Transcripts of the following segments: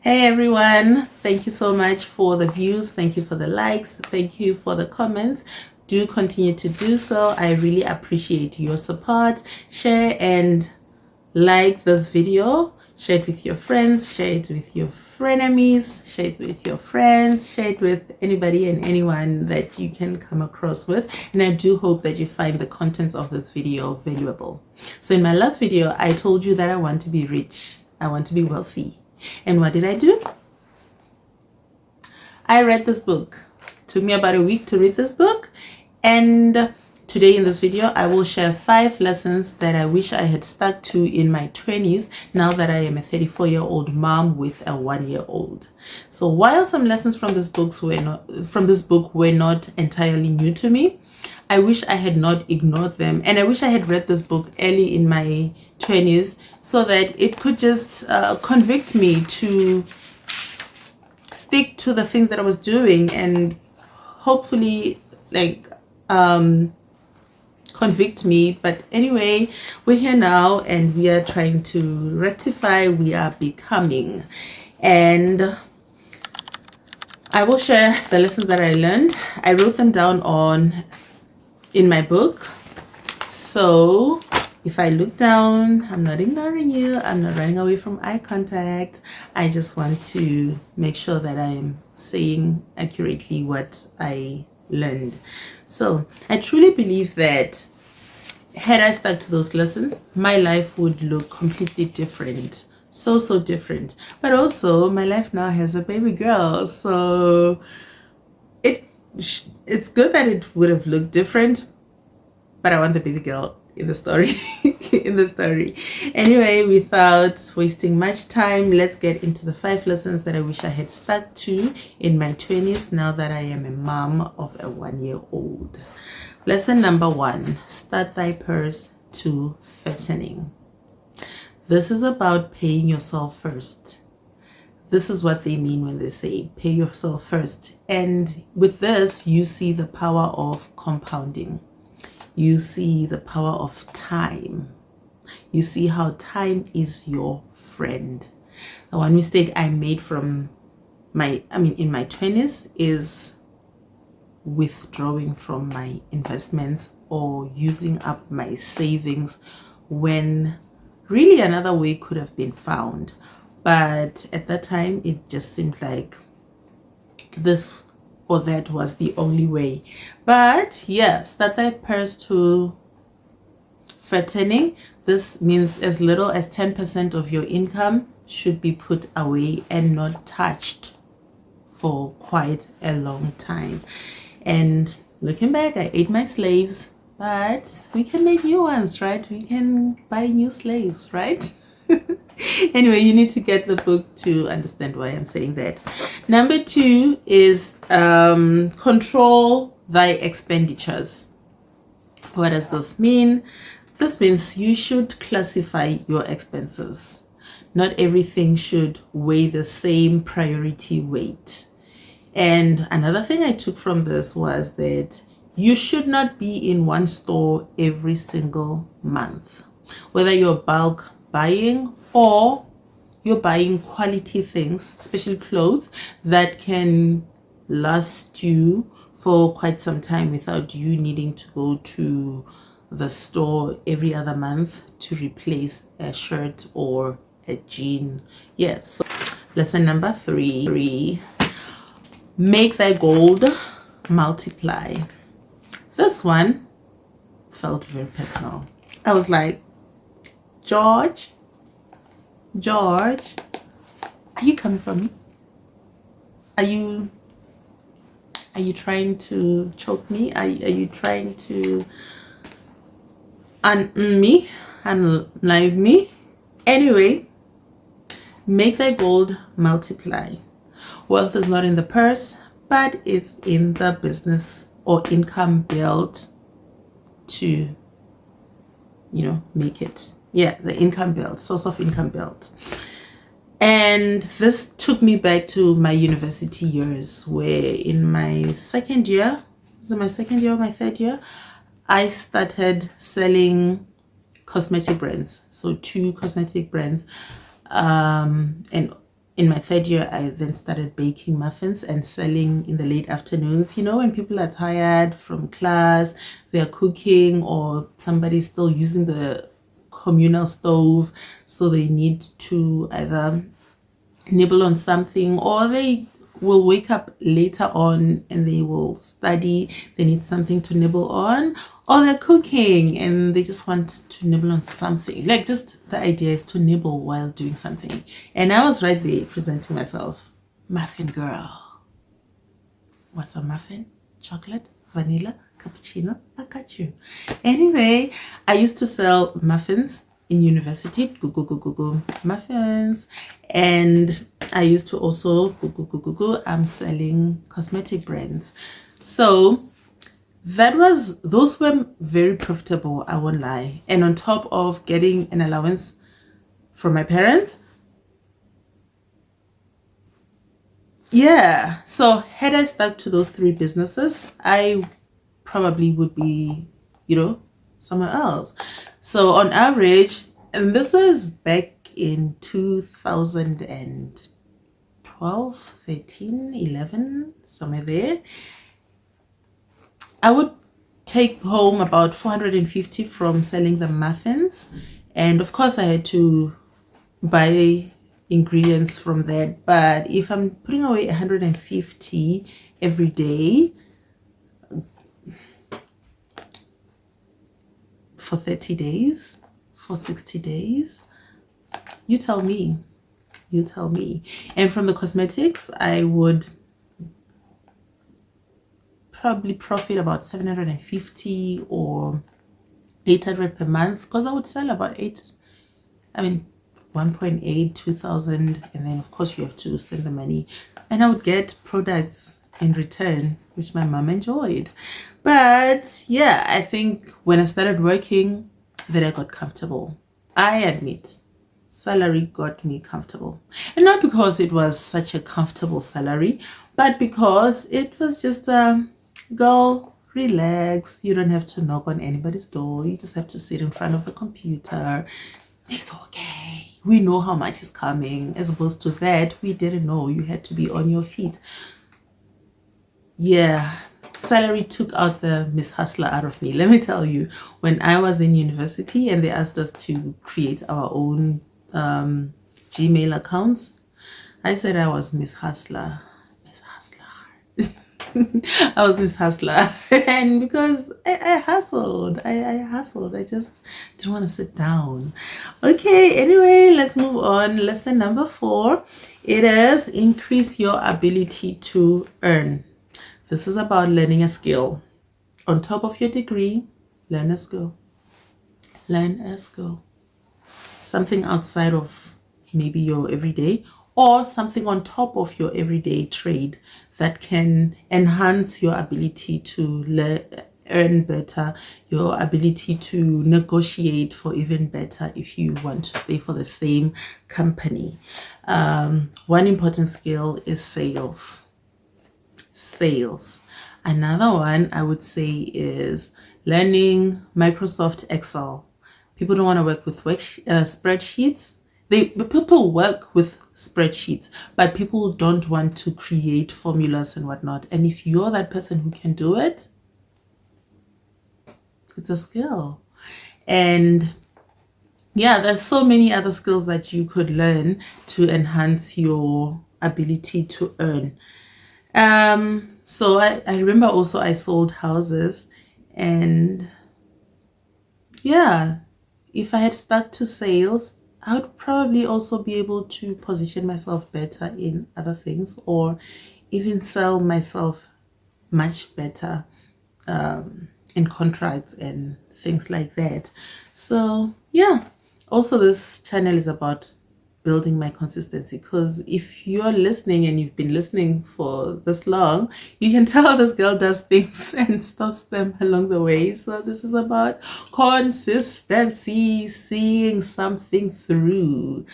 Hey everyone, thank you so much for the views, thank you for the likes, thank you for the comments. Do continue to do so. I really appreciate your support. Share and like this video, share it with your friends, share it with your frenemies, share it with your friends, share it with anybody and anyone that you can come across with. And I do hope that you find the contents of this video valuable. So in my last video, I told you that I want to be rich, I want to be wealthy. And what did I do? I read this book. It took me about a week to read this book. And today in this video, I will share 5 lessons that I wish I had stuck to in my 20s, now that I am a 34-year-old mom with a 1-year-old. So while some lessons from this book were not entirely new to me, I wish I had not ignored them, and I wish I had read this book early in my 20s so that it could just convict me to stick to the things that I was doing and hopefully convict me. But anyway, we're here now and we are trying to rectify, we are becoming, and I will share the lessons that I learned. I wrote them down in my book. So if I look down, I'm not ignoring you, I'm not running away from eye contact. I just want to make sure that I am saying accurately what I learned. So I truly believe that had I stuck to those lessons, my life would look completely different. So different. But also my life now has a baby girl, so it's good that it would have looked different, but I want the baby girl in the story. Anyway, without wasting much time, let's get into the 5 lessons that I wish I had stuck to in my 20s, now that I am a mom of a 1-year-old. Lesson number 1: start thy purse to fattening. This is about paying yourself first. This is what they mean when they say pay yourself first. And with this, you see the power of compounding. You see the power of time. You see how time is your friend. The one mistake I made in my 20s is withdrawing from my investments or using up my savings when really another way could have been found. But at that time, it just seemed like this or that was the only way. But yeah, start that purse to fattening. This means as little as 10% of your income should be put away and not touched for quite a long time. And looking back, I ate my slaves, but we can make new ones, right? We can buy new slaves, right? Anyway, you need to get the book to understand why I'm saying that. Number 2 is control thy expenditures. What does this mean? This means you should classify your expenses. Not everything should weigh the same priority weight. And another thing I took from this was that you should not be in one store every single month, whether you're bulk buying or you're buying quality things, especially clothes that can last you for quite some time without you needing to go to the store every other month to replace a shirt or a jean. Yes. So lesson number 3: make thy gold multiply. This one felt very personal. I was like, George, are you coming for me? Are you trying to choke me? Are you trying to unalive me? Anyway, make thy gold multiply. Wealth is not in the purse, but it's in the business or income built to, make it. Yeah, the income built, source of income built. And this took me back to my university years, where in my second year, was it my second year or my third year, I started selling cosmetic brands. So 2 cosmetic brands, and in my third year, I then started baking muffins and selling in the late afternoons. You know, when people are tired from class, they're cooking, or somebody's still using the communal stove, so they need to either nibble on something, or they will wake up later on and they will study, they need something to nibble on, or they're cooking and they just want to nibble on something. Like, just the idea is to nibble while doing something. And I was right there presenting myself, muffin girl. What's a muffin? Chocolate, vanilla, cappuccino? I got you. Anyway, I used to sell muffins in university, go muffins, and I used to also I'm selling cosmetic brands. So those were very profitable, I won't lie. And on top of getting an allowance from my parents, yeah. So had I stuck to those three businesses, I probably would be, somewhere else. So on average, and this is back in 2012, 13, 11, somewhere there, I would take home about 450 from selling the muffins. And of course, I had to buy ingredients from that. But if I'm putting away 150 every day for 30 days, for 60 days, you tell me. And from the cosmetics, I would probably profit about 750 or 800 per month, because I would sell about 1.8, 2,000, and then of course you have to send the money, and I would get products in return, which my mom enjoyed. But yeah, I think when I started working, then I got comfortable. I admit, salary got me comfortable, and not because it was such a comfortable salary, but because it was just girl, relax. You don't have to knock on anybody's door. You just have to sit in front of the computer. It's okay. We know how much is coming. As opposed to that, we didn't know. You had to be on your feet. Yeah, salary took out the Miss Hustler out of me. Let me tell you, when I was in university and they asked us to create our own Gmail accounts, I said I was Miss Hustler. I was Miss Hustler. And because I hustled, I hustled. I just didn't want to sit down. Okay, anyway, let's move on. Lesson number 4. It is increase your ability to earn. This is about learning a skill. On top of your degree, learn a skill. Learn a skill. Something outside of maybe your everyday, or something on top of your everyday trade that can enhance your ability to earn better, your ability to negotiate for even better if you want to stay for the same company. One important skill is sales. Another one I would say is learning Microsoft Excel. People don't want to work with spreadsheets. People work with spreadsheets, but people don't want to create formulas and whatnot. And if you're that person who can do it, it's a skill. And yeah, there's so many other skills that you could learn to enhance your ability to earn. So I remember also I sold houses, and yeah, if I had stuck to sales, I would probably also be able to position myself better in other things, or even sell myself much better in contracts and things like that. So yeah, also this channel is about building my consistency, because if you're listening and you've been listening for this long, you can tell this girl does things and stops them along the way. So this is about consistency, seeing something through.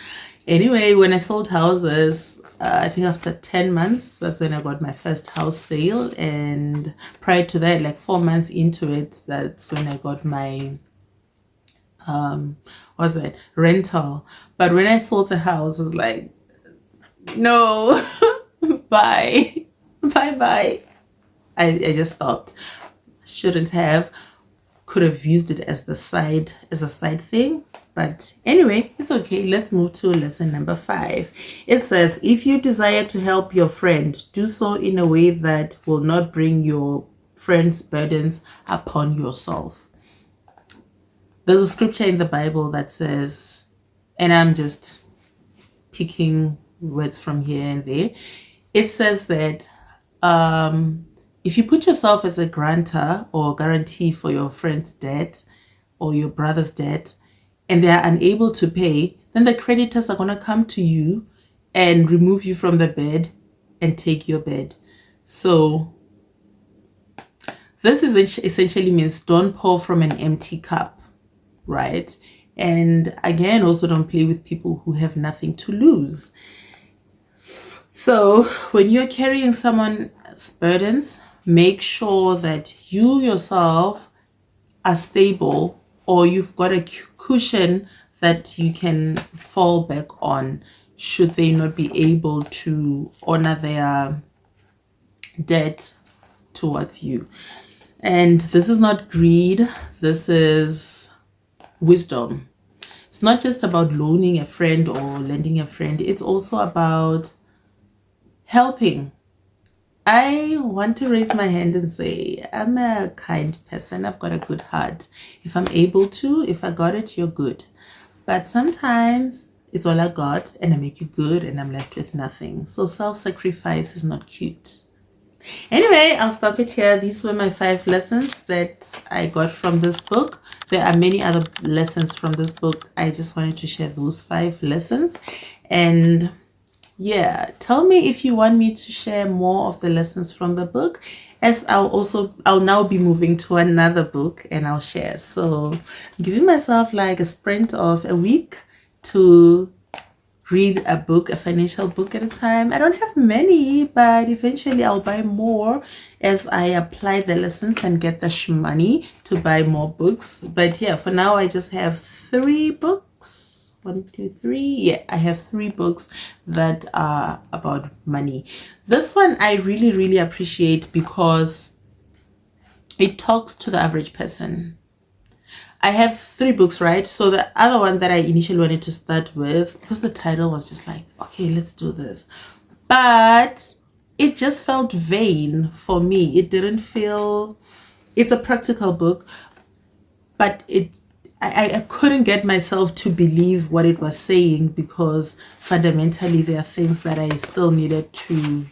Anyway, when I sold houses, I think after 10 months, that's when I got my first house sale. And prior to that, like 4 months into it, that's when I got my rental. But when I sold the house, it was like No. Bye. Bye. I just stopped. Shouldn't have. Could have used it as a side thing, but anyway, it's okay. Let's move to lesson number 5. It says, if you desire to help your friend, do so in a way that will not bring your friend's burdens upon yourself. There's a scripture in the Bible that says, and I'm just picking words from here and there, it says that if you put yourself as a grantor or guarantee for your friend's debt or your brother's debt and they are unable to pay, then the creditors are going to come to you and remove you from the bed and take your bed. So this is essentially means don't pour from an empty cup, right? And again, also don't play with people who have nothing to lose. So when you're carrying someone's burdens, make sure that you yourself are stable, or you've got a cushion that you can fall back on should they not be able to honor their debt towards you. And this is not greed, this is wisdom. It's not just about loaning a friend or lending a friend, it's also about helping. I want to raise my hand and say, I'm a kind person. I've got a good heart. If I'm able to, if I got it, you're good. But sometimes it's all I got and I make you good and I'm left with nothing. So self-sacrifice is not cute. Anyway, I'll stop it here. These were my 5 lessons that I got from this book. There are many other lessons from this book. I just wanted to share those 5 lessons. And yeah, tell me if you want me to share more of the lessons from the book, as I'll now be moving to another book and I'll share. So I'm giving myself like a sprint of a week to read a book, a financial book at a time. I don't have many, but eventually I'll buy more as I apply the lessons and get the money to buy more books. But yeah, for now I just have 3 books. 1, 2, 3. Yeah, I have 3 books that are about money. This one I really appreciate because it talks to the average person. I have 3 books, right? So the other one that I initially wanted to start with, because the title was just like, okay, let's do this. But it just felt vain for me. It didn't feel, it's a practical book, but I couldn't get myself to believe what it was saying, because fundamentally there are things that I still needed to,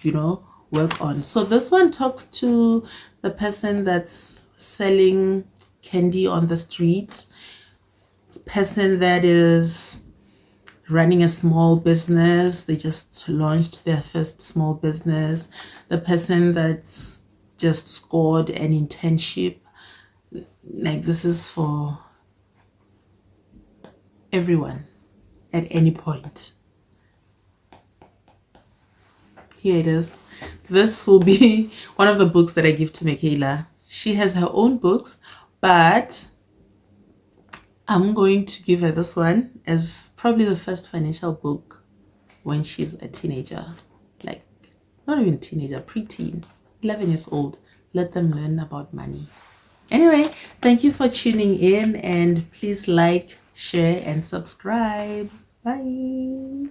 work on. So this one talks to the person that's selling candy on the street, person that is running a small business. They just launched their first small business. The person that's just scored an internship. Like, this is for everyone at any point. Here it is. This will be one of the books that I give to Michaela. She has her own books, but I'm going to give her this one as probably the first financial book when she's a teenager. Like, not even teenager, preteen, 11 years old. Let them learn about money. Anyway, thank you for tuning in, and please like, share, and subscribe. Bye.